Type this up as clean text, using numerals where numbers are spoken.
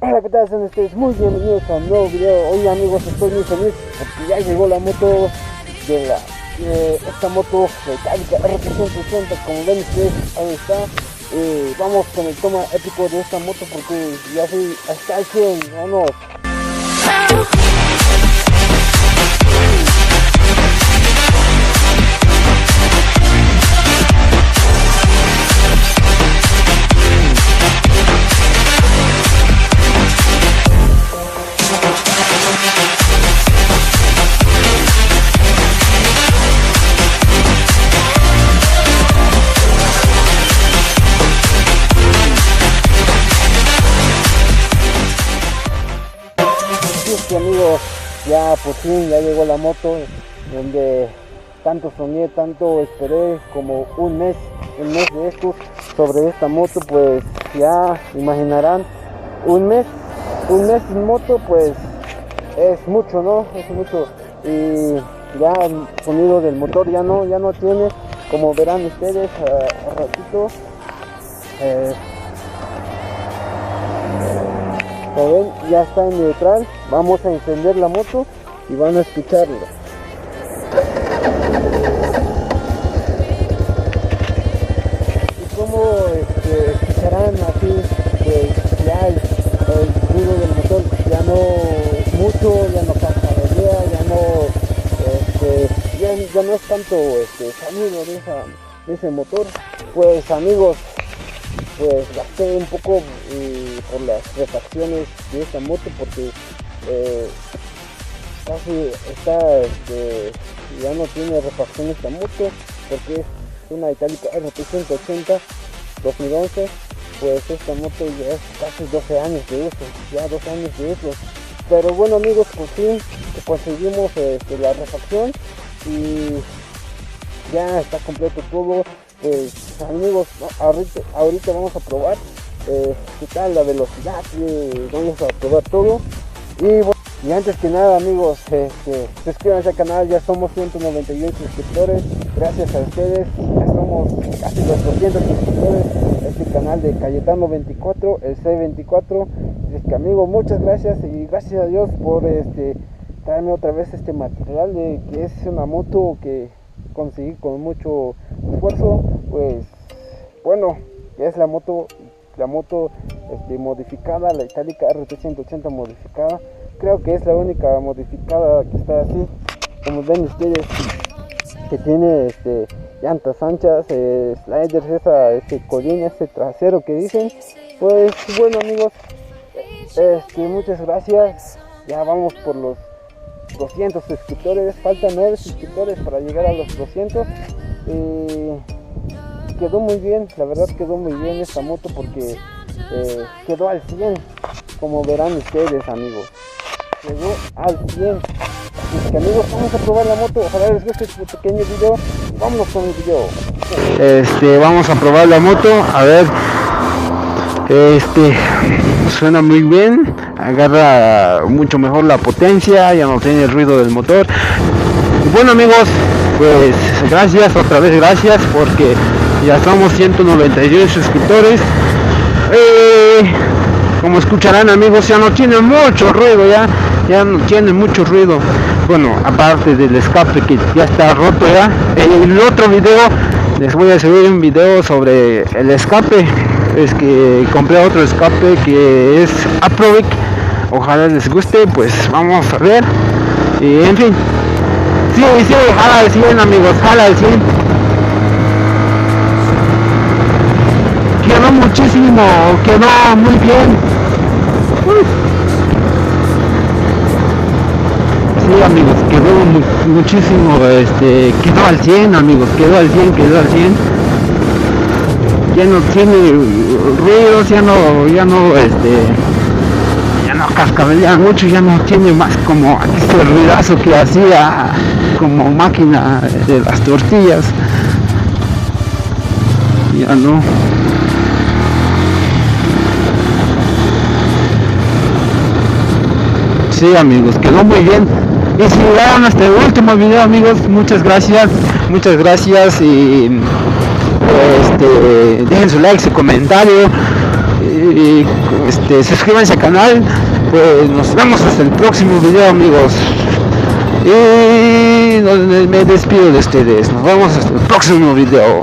Hola, ¿qué tal? Son ustedes muy bienvenidos a un nuevo video. Hoy, amigos, estoy muy feliz porque ya llegó la moto de esta moto Metallica R380. Como ven ustedes, ahí está. Vamos con el toma épico de esta moto porque ya soy hasta el 100. Vámonos. Amigos, ya por fin ya llegó la moto donde tanto soñé, tanto esperé, como un mes de esto sobre esta moto. Pues ya imaginarán, un mes sin moto pues es mucho, ¿no? Es mucho. Y ya el sonido del motor ya no tiene, como verán ustedes a ratito. Ven, ya está en neutral. Vamos a encender la moto y van a escucharlo. Y como escucharán así, pues ya el ruido del motor ya no es mucho, ya no cascabelea, ya no es tanto sonido de ese motor. Pues amigos, pues gasté un poco por las refacciones de esta moto porque casi está ya no tiene refacción esta moto porque es una Metallica R380 2011. Pues esta moto ya es casi 12 años de uso, pero bueno amigos, por fin conseguimos la refacción y ya está completo todo. Pues amigos, ahorita vamos a probar qué tal la velocidad, vamos a probar todo. Y bueno, y antes que nada amigos, suscríbanse al canal. Ya somos 191 suscriptores, gracias a ustedes ya somos casi los 200 suscriptores. Este canal de Cayetano 24, el C24. Es que amigos, muchas gracias y gracias a Dios por traerme otra vez este material que es una moto que conseguí con mucho esfuerzo. Pues bueno, es la moto modificada, la Metallica R380 modificada. Creo que es la única modificada que está así, como ven ustedes, que tiene llantas anchas, sliders, colín, trasero que dicen. Pues bueno amigos, muchas gracias. Ya vamos por los 200 suscriptores, faltan 9 suscriptores para llegar a los 200. Quedó muy bien, la verdad quedó muy bien esta moto porque quedó al 100, como verán ustedes amigos, quedó al 100. Así que amigos, vamos a probar la moto. Ojalá les guste este pequeño video. Vámonos con el video. Vamos a probar la moto, a ver. Suena muy bien, agarra mucho mejor la potencia, ya no tiene el ruido del motor. Y bueno amigos, pues gracias, otra vez gracias, porque ya somos 191 suscriptores. Como escucharán amigos, ya no tiene mucho ruido, ya no tiene mucho ruido. Bueno, aparte del escape que ya está roto ya. En el otro video les voy a subir un video sobre el escape. Es que compré otro escape que es Aprovic. Ojalá les guste, pues vamos a ver. Y en fin, sí, jala al 100 amigos, jala al 100. Quedó muchísimo, quedó muy bien. Sí amigos, quedó muchísimo, quedó al 100 amigos, quedó al 100. Ya no tiene ruidos, ya no cascabelea mucho, ya no tiene más como ese ruidazo que hacía como máquina de las tortillas. Ya no. Sí amigos, quedó muy bien. Y si llegaron hasta el último video amigos, muchas gracias y dejen su like, su comentario y suscríbanse al canal. Pues nos vemos hasta el próximo video, amigos, y me despido de ustedes. Nos vemos hasta el próximo video.